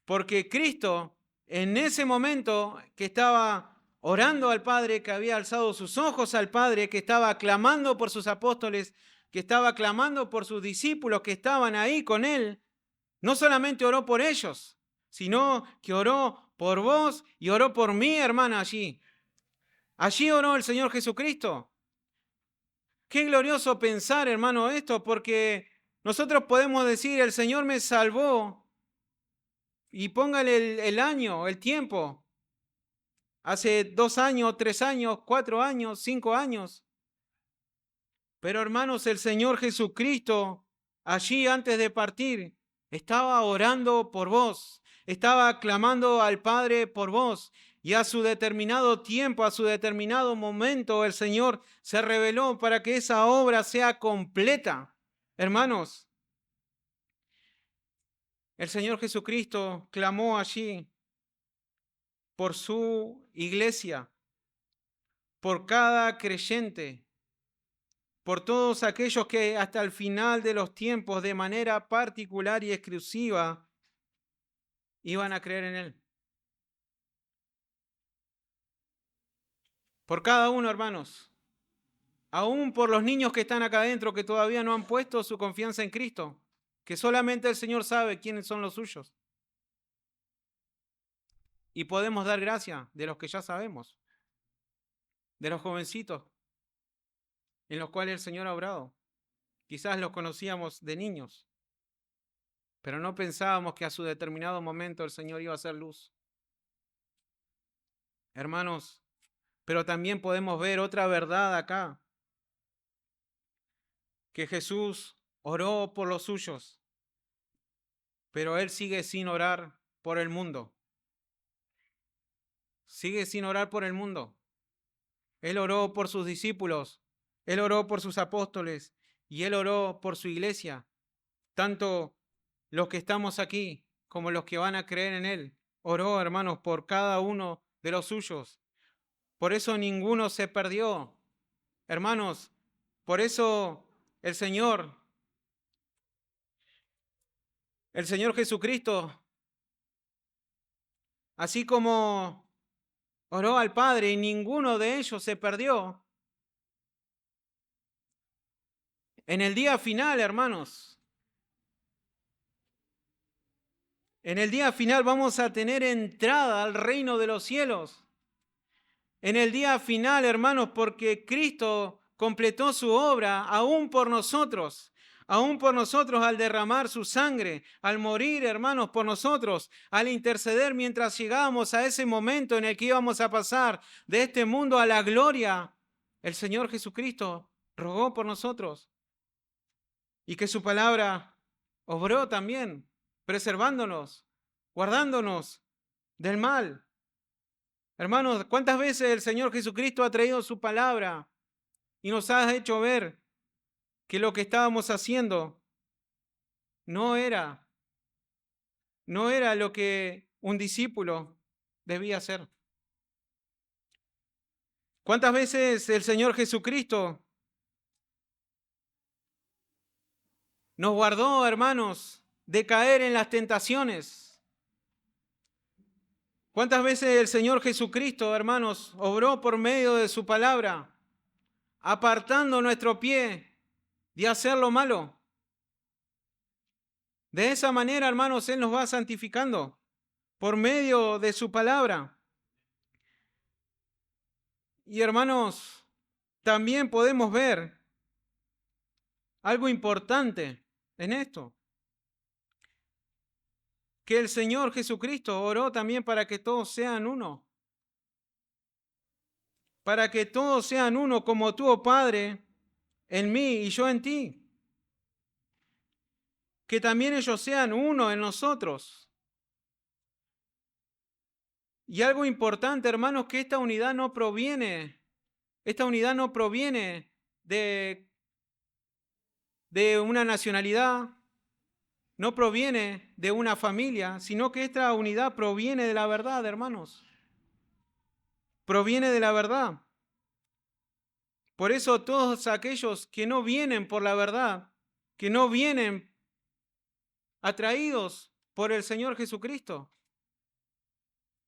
porque Cristo en ese momento que estaba orando al Padre, que había alzado sus ojos al Padre, que estaba clamando por sus apóstoles, que estaba clamando por sus discípulos que estaban ahí con Él, no solamente oró por ellos, sino que oró por vos y oró por mí, hermana, allí. Allí oró el Señor Jesucristo. Qué glorioso pensar, hermano, esto, porque nosotros podemos decir, el Señor me salvó, y póngale el año, el tiempo. Hace 2 años, 3 años, 4 años, 5 años. Pero hermanos, el Señor Jesucristo, allí antes de partir, estaba orando por vos, estaba clamando al Padre por vos, y a su determinado tiempo, a su determinado momento, el Señor se reveló para que esa obra sea completa. Hermanos, el Señor Jesucristo clamó allí por su iglesia, por cada creyente, por todos aquellos que hasta el final de los tiempos, de manera particular y exclusiva, iban a creer en Él. Por cada uno, hermanos. Aún por los niños que están acá adentro, que todavía no han puesto su confianza en Cristo, que solamente el Señor sabe quiénes son los suyos. Y podemos dar gracia de los que ya sabemos, de los jovencitos en los cuales el Señor ha obrado. Quizás los conocíamos de niños, pero no pensábamos que a su determinado momento el Señor iba a hacer luz. Hermanos, pero también podemos ver otra verdad acá, que Jesús oró por los suyos, pero Él sigue sin orar por el mundo. Sigue sin orar por el mundo. Él oró por sus discípulos, Él oró por sus apóstoles y Él oró por su iglesia. Tanto los que estamos aquí como los que van a creer en Él. Oró, hermanos, por cada uno de los suyos. Por eso ninguno se perdió. Hermanos, por eso el Señor Jesucristo, así como oró al Padre y ninguno de ellos se perdió, en el día final, hermanos, en el día final vamos a tener entrada al reino de los cielos. En el día final, hermanos, porque Cristo completó su obra aún por nosotros. Aún por nosotros al derramar su sangre, al morir, hermanos, por nosotros, al interceder mientras llegábamos a ese momento en el que íbamos a pasar de este mundo a la gloria, el Señor Jesucristo rogó por nosotros y que su palabra obró también, preservándonos, guardándonos del mal. Hermanos, ¿cuántas veces el Señor Jesucristo ha traído su palabra y nos ha hecho ver que lo que estábamos haciendo no era lo que un discípulo debía hacer? ¿Cuántas veces el Señor Jesucristo nos guardó, hermanos, de caer en las tentaciones? ¿Cuántas veces el Señor Jesucristo, hermanos, obró por medio de su palabra, apartando nuestro pie de hacer lo malo? De esa manera, hermanos, Él nos va santificando por medio de su palabra. Y hermanos, también podemos ver algo importante en esto, que el Señor Jesucristo oró también para que todos sean uno, para que todos sean uno como tú, oh Padre, en mí y yo en ti, que también ellos sean uno en nosotros. Y algo importante, hermanos, que esta unidad no proviene de una nacionalidad, no proviene de una familia, sino que esta unidad proviene de la verdad, hermanos. Proviene de la verdad. Por eso todos aquellos que no vienen por la verdad, que no vienen atraídos por el Señor Jesucristo,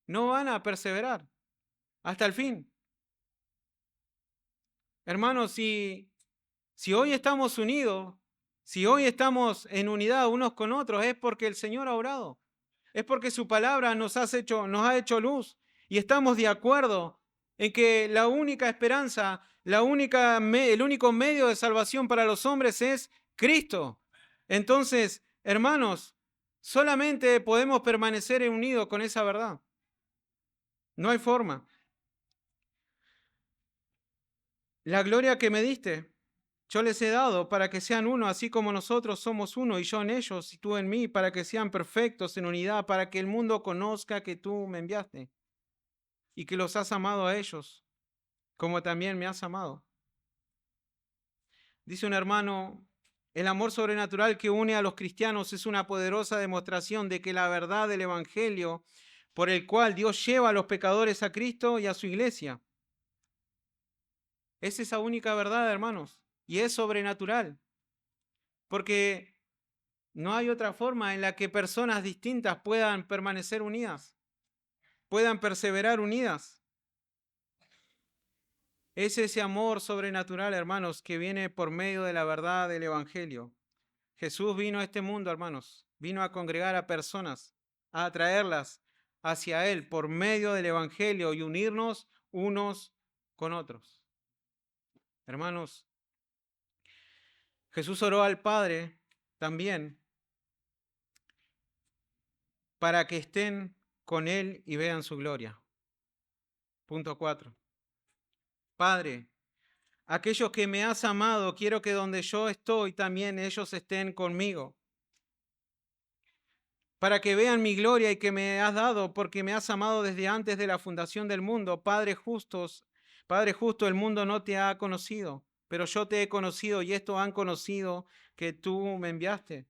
no van a perseverar hasta el fin. Hermanos, si hoy estamos unidos, si hoy estamos en unidad unos con otros, es porque el Señor ha orado. Es porque su palabra nos ha hecho luz y estamos de acuerdo en que la única esperanza, el único medio de salvación para los hombres es Cristo. Entonces, hermanos, solamente podemos permanecer unidos con esa verdad. No hay forma. La gloria que me diste, yo les he dado para que sean uno, así como nosotros somos uno, y yo en ellos y tú en mí, para que sean perfectos en unidad, para que el mundo conozca que tú me enviaste y que los has amado a ellos, como también me has amado. Dice un hermano, el amor sobrenatural que une a los cristianos es una poderosa demostración de que la verdad del Evangelio, por el cual Dios lleva a los pecadores a Cristo y a su iglesia, es esa única verdad, hermanos, y es sobrenatural, porque no hay otra forma en la que personas distintas puedan permanecer unidas, puedan perseverar unidas. Es ese amor sobrenatural, hermanos, que viene por medio de la verdad del Evangelio. Jesús vino a este mundo, hermanos, vino a congregar a personas, a atraerlas hacia Él por medio del Evangelio y unirnos unos con otros. Hermanos, Jesús oró al Padre también para que estén con Él y vean su gloria. Punto 4. Padre, aquellos que me has amado, quiero que donde yo estoy también ellos estén conmigo, para que vean mi gloria y que me has dado, porque me has amado desde antes de la fundación del mundo. Padre justo, el mundo no te ha conocido, pero yo te he conocido y estos han conocido que tú me enviaste.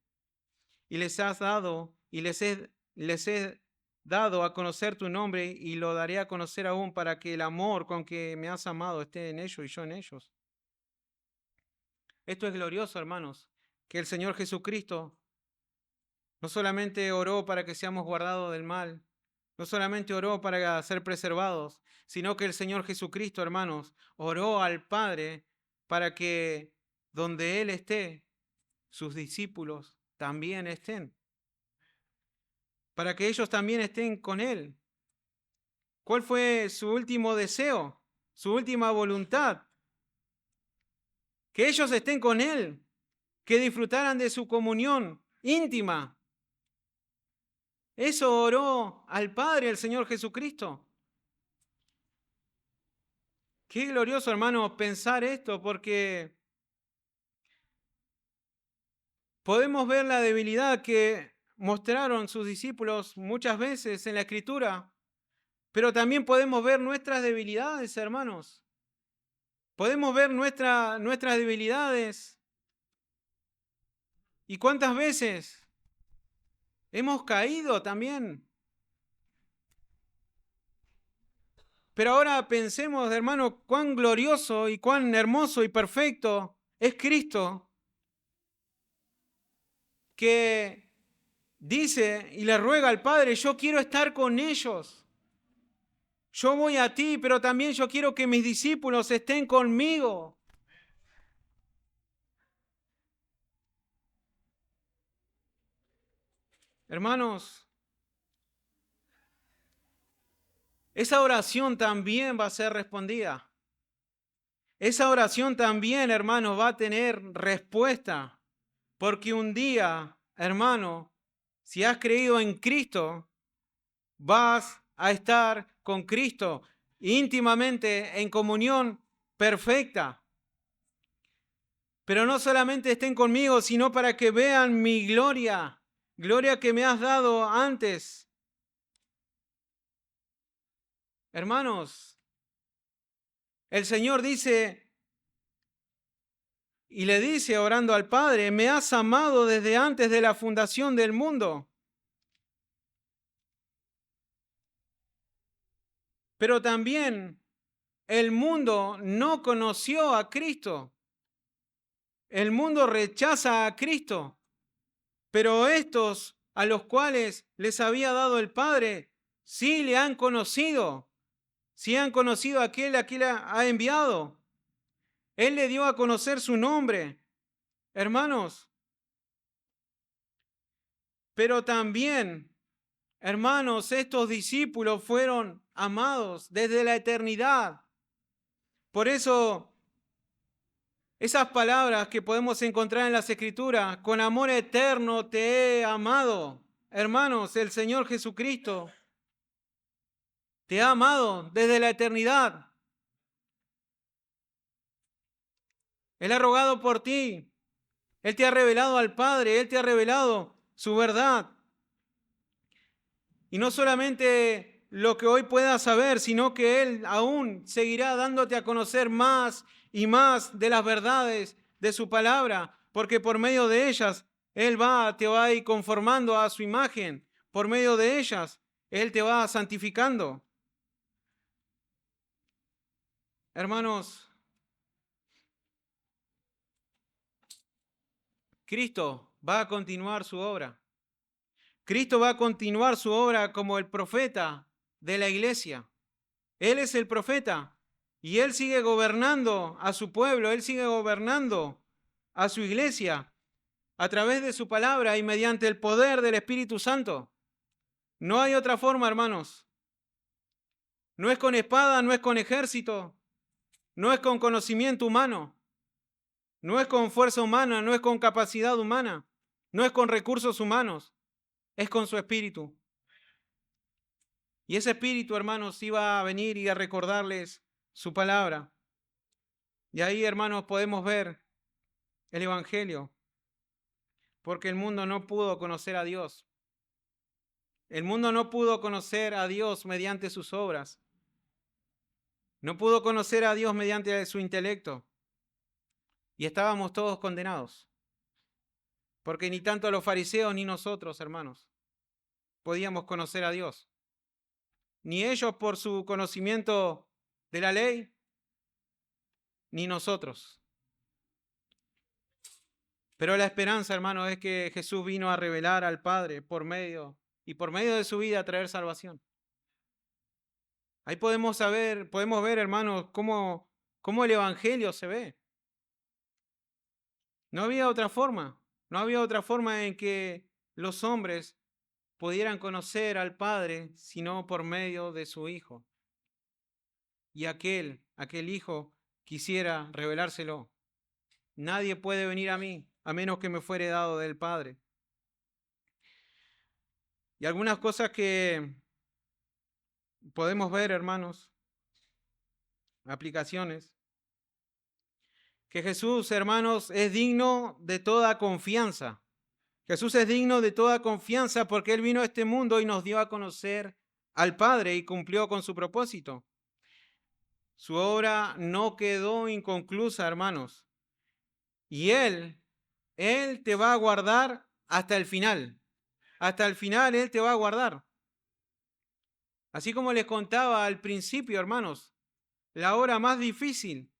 Y les has dado, y les he dado a conocer tu nombre y lo daré a conocer aún para que el amor con que me has amado esté en ellos y yo en ellos. Esto es glorioso, hermanos, que el Señor Jesucristo no solamente oró para que seamos guardados del mal, no solamente oró para ser preservados, sino que el Señor Jesucristo, hermanos, oró al Padre para que donde Él esté, sus discípulos también estén, para que ellos también estén con Él. ¿Cuál fue su último deseo, su última voluntad? Que ellos estén con Él, que disfrutaran de su comunión íntima. Eso oró al Padre, el Señor Jesucristo. Qué glorioso, hermano, pensar esto, porque podemos ver la debilidad que mostraron sus discípulos muchas veces en la Escritura, pero también podemos ver nuestras debilidades, hermanos. Podemos ver nuestras debilidades. ¿Y cuántas veces hemos caído también? Pero ahora pensemos, hermano, cuán glorioso y cuán hermoso y perfecto es Cristo, que dice y le ruega al Padre, yo quiero estar con ellos. Yo voy a ti, pero también yo quiero que mis discípulos estén conmigo. Hermanos, esa oración también va a ser respondida. Esa oración también, hermanos, va a tener respuesta. Porque un día, hermano, si has creído en Cristo, vas a estar con Cristo íntimamente en comunión perfecta. Pero no solamente estén conmigo, sino para que vean mi gloria, gloria que me has dado antes. Hermanos, el Señor dice y le dice orando al Padre, me has amado desde antes de la fundación del mundo. Pero también el mundo no conoció a Cristo. El mundo rechaza a Cristo. Pero estos a los cuales les había dado el Padre, sí le han conocido. Sí han conocido a aquel a quien ha enviado. Él le dio a conocer su nombre. Hermanos, pero también, hermanos, estos discípulos fueron amados desde la eternidad. Por eso, esas palabras que podemos encontrar en las Escrituras, con amor eterno te he amado. Hermanos, el Señor Jesucristo te ha amado desde la eternidad. Él ha rogado por ti. Él te ha revelado al Padre. Él te ha revelado su verdad. Y no solamente lo que hoy puedas saber, sino que Él aún seguirá dándote a conocer más y más de las verdades de su palabra, porque por medio de ellas Él te va a ir conformando a su imagen. Por medio de ellas Él te va santificando. Hermanos, Cristo va a continuar su obra. Cristo va a continuar su obra como el profeta de la iglesia. Él es el profeta y Él sigue gobernando a su pueblo, Él sigue gobernando a su iglesia a través de su palabra y mediante el poder del Espíritu Santo. No hay otra forma, hermanos. No es con espada, no es con ejército, no es con conocimiento humano, no es con fuerza humana, no es con capacidad humana, no es con recursos humanos, es con su Espíritu. Y ese Espíritu, hermanos, iba a venir y a recordarles su palabra. Y ahí, hermanos, podemos ver el Evangelio, porque el mundo no pudo conocer a Dios. El mundo no pudo conocer a Dios mediante sus obras. No pudo conocer a Dios mediante su intelecto. Y estábamos todos condenados. Porque ni tanto los fariseos ni nosotros, hermanos, podíamos conocer a Dios. Ni ellos por su conocimiento de la ley, ni nosotros. Pero la esperanza, hermanos, es que Jesús vino a revelar al Padre por medio de su vida a traer salvación. Ahí podemos ver, hermanos, cómo el Evangelio se ve. No había otra forma en que los hombres pudieran conocer al Padre sino por medio de su Hijo. Y aquel Hijo quisiera revelárselo. Nadie puede venir a mí a menos que me fuere dado del Padre. Y algunas cosas que podemos ver, hermanos, aplicaciones, que Jesús, hermanos, es digno de toda confianza. Jesús es digno de toda confianza porque Él vino a este mundo y nos dio a conocer al Padre y cumplió con su propósito. Su obra no quedó inconclusa, hermanos. Y Él te va a guardar hasta el final. Hasta el final Él te va a guardar. Así como les contaba al principio, hermanos, la hora más difícil,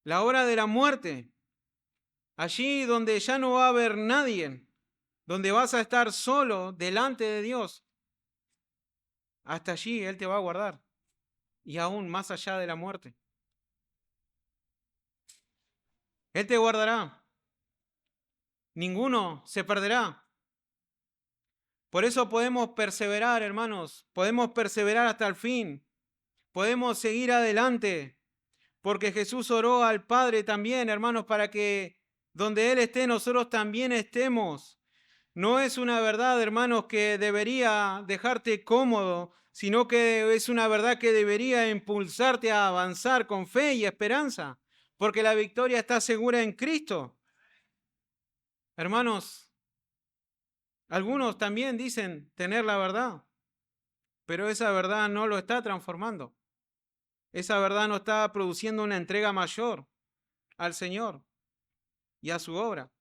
la hora de la muerte, allí donde ya no va a haber nadie, donde vas a estar solo delante de Dios, hasta allí Él te va a guardar. y aún más allá de la muerte. Él te guardará. Ninguno se perderá. Por eso podemos perseverar, hermanos. Podemos perseverar hasta el fin. Podemos seguir adelante. Porque Jesús oró al Padre también, hermanos, para que donde Él esté, nosotros también estemos. No es una verdad, hermanos, que debería dejarte cómodo, sino que es una verdad que debería impulsarte a avanzar con fe y esperanza, porque la victoria está segura en Cristo. Hermanos, algunos también dicen tener la verdad, pero esa verdad no lo está transformando. Esa verdad no está produciendo una entrega mayor al Señor y a su obra.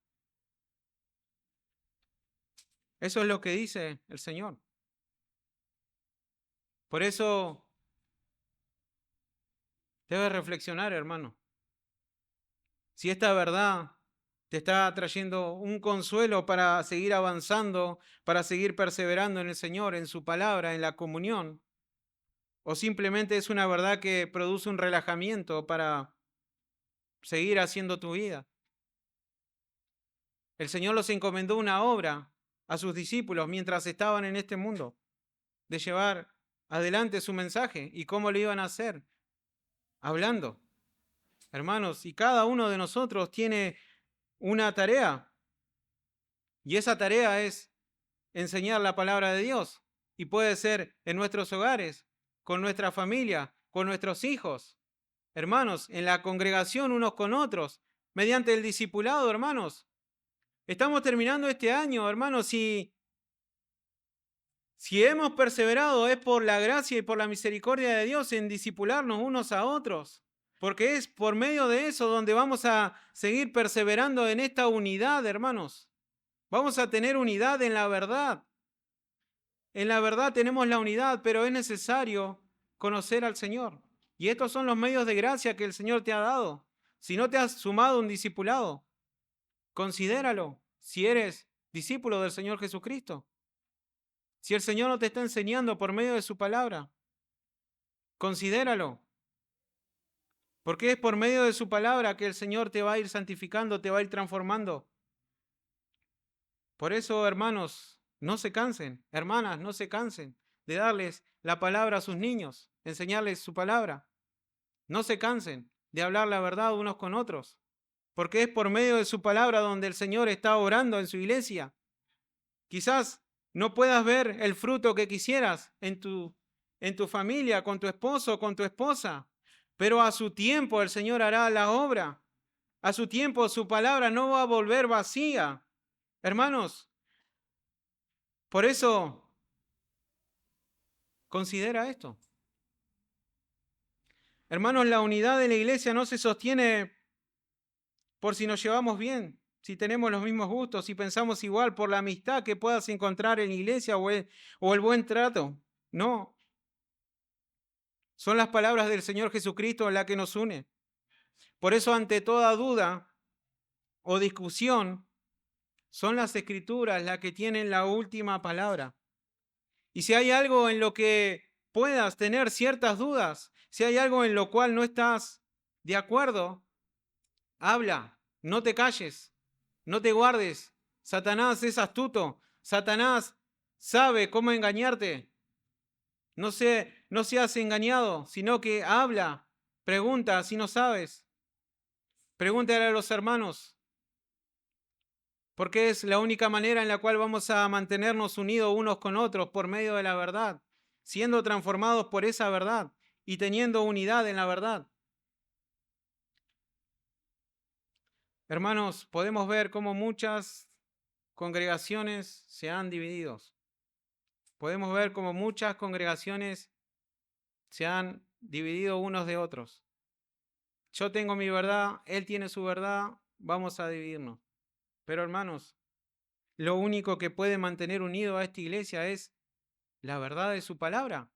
Eso es lo que dice el Señor. Por eso debes reflexionar, hermano. Si esta verdad te está trayendo un consuelo para seguir avanzando, para seguir perseverando en el Señor, en su palabra, en la comunión, o simplemente es una verdad que produce un relajamiento para seguir haciendo tu vida. El Señor los encomendó una obra a sus discípulos mientras estaban en este mundo, de llevar adelante su mensaje. ¿Y cómo lo iban a hacer? Hablando. Hermanos, y cada uno de nosotros tiene una tarea, y esa tarea es enseñar la palabra de Dios. Y puede ser en nuestros hogares, con nuestra familia, con nuestros hijos, hermanos, en la congregación unos con otros, mediante el discipulado, hermanos. Estamos terminando este año, hermanos, y si hemos perseverado es por la gracia y por la misericordia de Dios en discipularnos unos a otros, porque es por medio de eso donde vamos a seguir perseverando en esta unidad, hermanos. Vamos a tener unidad en la verdad. En la verdad tenemos la unidad, pero es necesario conocer al Señor. Y estos son los medios de gracia que el Señor te ha dado. Si no te has sumado a un discipulado, considéralo si eres discípulo del Señor Jesucristo. Si el Señor no te está enseñando por medio de su palabra, considéralo. Porque es por medio de su palabra que el Señor te va a ir santificando, te va a ir transformando. Por eso, hermanos, no se cansen, hermanas, no se cansen de darles la palabra a sus niños, enseñarles su palabra. No se cansen de hablar la verdad unos con otros, porque es por medio de su palabra donde el Señor está orando en su iglesia. Quizás no puedas ver el fruto que quisieras en tu familia, con tu esposo, con tu esposa, pero a su tiempo el Señor hará la obra. A su tiempo su palabra no va a volver vacía. Hermanos, por eso considera esto. Hermanos, la unidad de la iglesia no se sostiene por si nos llevamos bien, si tenemos los mismos gustos, si pensamos igual, por la amistad que puedas encontrar en la iglesia o el buen trato. No. Son las palabras del Señor Jesucristo la que nos une. Por eso, ante toda duda o discusión, son las Escrituras las que tienen la última palabra. Y si hay algo en lo que puedas tener ciertas dudas, si hay algo en lo cual no estás de acuerdo, habla, no te calles, no te guardes. Satanás es astuto, Satanás sabe cómo engañarte. No seas engañado, sino que habla, pregunta si no sabes. Pregúntale a los hermanos, porque es la única manera en la cual vamos a mantenernos unidos unos con otros por medio de la verdad, siendo transformados por esa verdad y teniendo unidad en la verdad. Hermanos, podemos ver cómo muchas congregaciones se han dividido. Podemos ver cómo muchas congregaciones se han dividido unos de otros. Yo tengo mi verdad, él tiene su verdad, vamos a dividirnos. Pero hermanos, lo único que puede mantener unido a esta iglesia es la verdad de su palabra.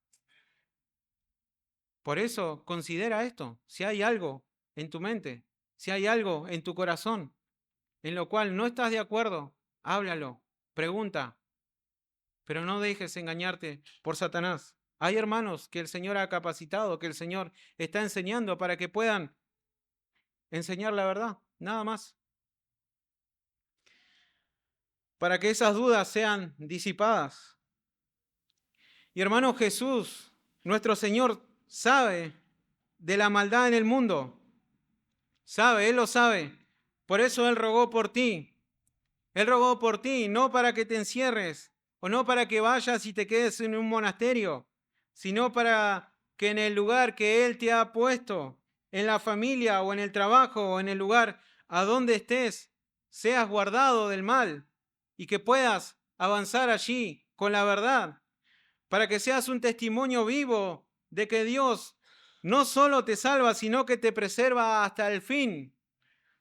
Por eso, considera esto. Si hay algo en tu mente, si hay algo en tu corazón en lo cual no estás de acuerdo, háblalo, pregunta, pero no dejes engañarte por Satanás. Hay hermanos que el Señor ha capacitado, que el Señor está enseñando para que puedan enseñar la verdad, nada más. Para que esas dudas sean disipadas. Y hermano, Jesús, nuestro Señor, sabe de la maldad en el mundo. Sabe, Él lo sabe. Por eso Él rogó por ti. Él rogó por ti, no para que te encierres, o no para que vayas y te quedes en un monasterio, sino para que en el lugar que Él te ha puesto, en la familia o en el trabajo o en el lugar a donde estés, seas guardado del mal y que puedas avanzar allí con la verdad, para que seas un testimonio vivo de que Dios no solo te salva, sino que te preserva hasta el fin.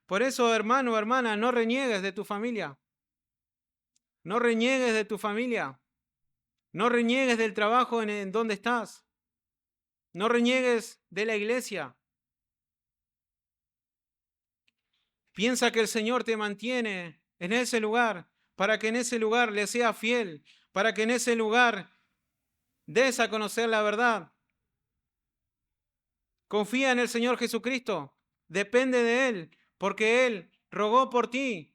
Por eso, hermano, hermana, no reniegues de tu familia. No reniegues de tu familia. No reniegues del trabajo en donde estás. No reniegues de la iglesia. Piensa que el Señor te mantiene en ese lugar para que en ese lugar le seas fiel, para que en ese lugar des a conocer la verdad. Confía en el Señor Jesucristo. Depende de Él, porque Él rogó por ti.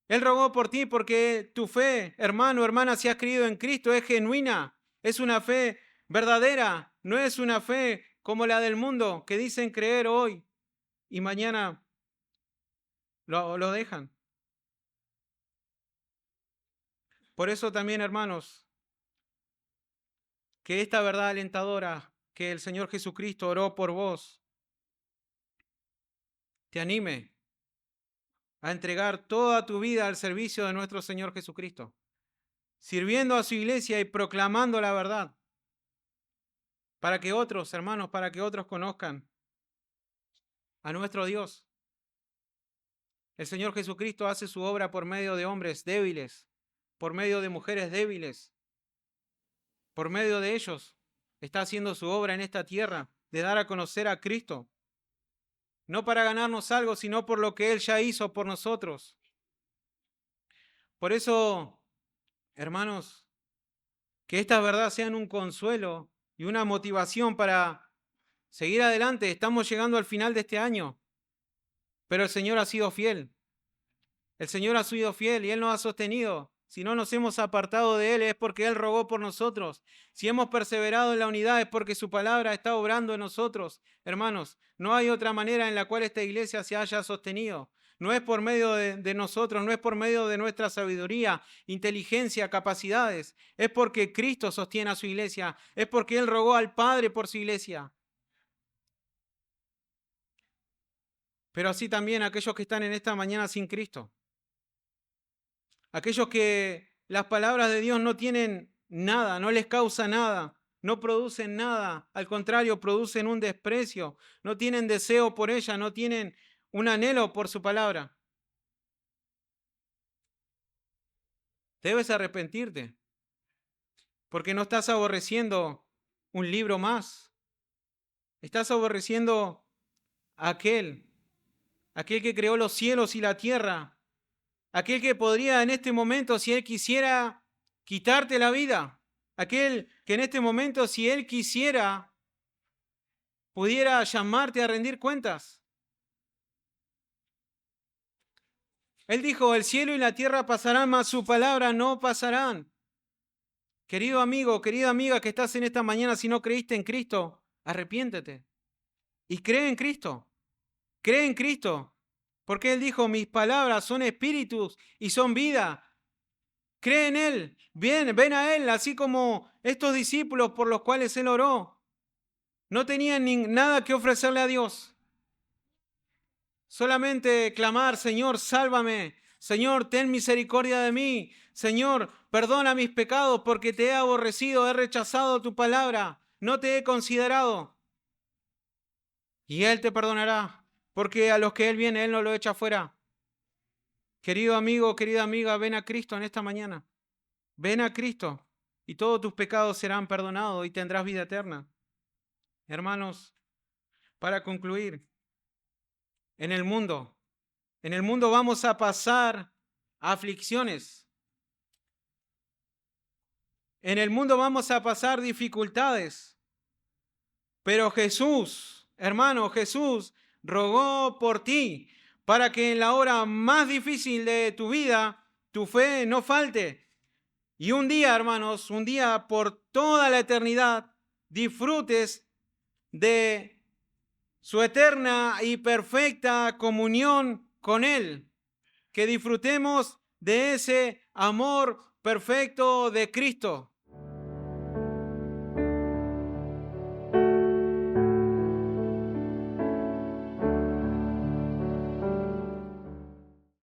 Él rogó por ti porque tu fe, hermano, hermana, si has creído en Cristo, es genuina. Es una fe verdadera. No es una fe como la del mundo que dicen creer hoy y mañana lo dejan. Por eso también, hermanos, que esta verdad alentadora que el Señor Jesucristo oró por vos, te anime a entregar toda tu vida al servicio de nuestro Señor Jesucristo, sirviendo a su iglesia y proclamando la verdad, para que otros, hermanos, para que otros conozcan a nuestro Dios. El Señor Jesucristo hace su obra por medio de hombres débiles, por medio de mujeres débiles, por medio de ellos. Está haciendo su obra en esta tierra, de dar a conocer a Cristo, no para ganarnos algo, sino por lo que Él ya hizo por nosotros. Por eso, hermanos, que estas verdades sean un consuelo y una motivación para seguir adelante. Estamos llegando al final de este año, pero el Señor ha sido fiel. El Señor ha sido fiel y Él nos ha sostenido. Si no nos hemos apartado de Él es porque Él rogó por nosotros. Si hemos perseverado en la unidad es porque su palabra está obrando en nosotros. Hermanos, no hay otra manera en la cual esta iglesia se haya sostenido. No es por medio de nosotros, no es por medio de nuestra sabiduría, inteligencia, capacidades. Es porque Cristo sostiene a su iglesia. Es porque Él rogó al Padre por su iglesia. Pero así también aquellos que están en esta mañana sin Cristo. Aquellos que las palabras de Dios no tienen nada, no les causa nada, no producen nada, al contrario, producen un desprecio, no tienen deseo por ella, no tienen un anhelo por su palabra. Debes arrepentirte, porque no estás aborreciendo un libro más, estás aborreciendo a aquel que creó los cielos y la tierra, aquel que podría en este momento, si Él quisiera, quitarte la vida. Aquel que en este momento, si Él quisiera, pudiera llamarte a rendir cuentas. Él dijo, el cielo y la tierra pasarán, mas su palabra no pasarán. Querido amigo, querida amiga que estás en esta mañana, si no creíste en Cristo, arrepiéntete. Y cree en Cristo. Cree en Cristo. Porque Él dijo, mis palabras son espíritus y son vida. Cree en Él, ven a Él, así como estos discípulos por los cuales Él oró. No tenían nada que ofrecerle a Dios. Solamente clamar, Señor, sálvame. Señor, ten misericordia de mí. Señor, perdona mis pecados porque te he aborrecido, he rechazado tu palabra, no te he considerado. Y Él te perdonará, porque a los que Él viene, Él no lo echa fuera. Querido amigo, querida amiga, ven a Cristo en esta mañana. Ven a Cristo y todos tus pecados serán perdonados y tendrás vida eterna. Hermanos, para concluir, en el mundo vamos a pasar aflicciones. En el mundo vamos a pasar dificultades, pero Jesús, hermano, Jesús rogó por ti para que en la hora más difícil de tu vida, tu fe no falte. Y un día, hermanos, un día por toda la eternidad, disfrutes de su eterna y perfecta comunión con Él. Que disfrutemos de ese amor perfecto de Cristo.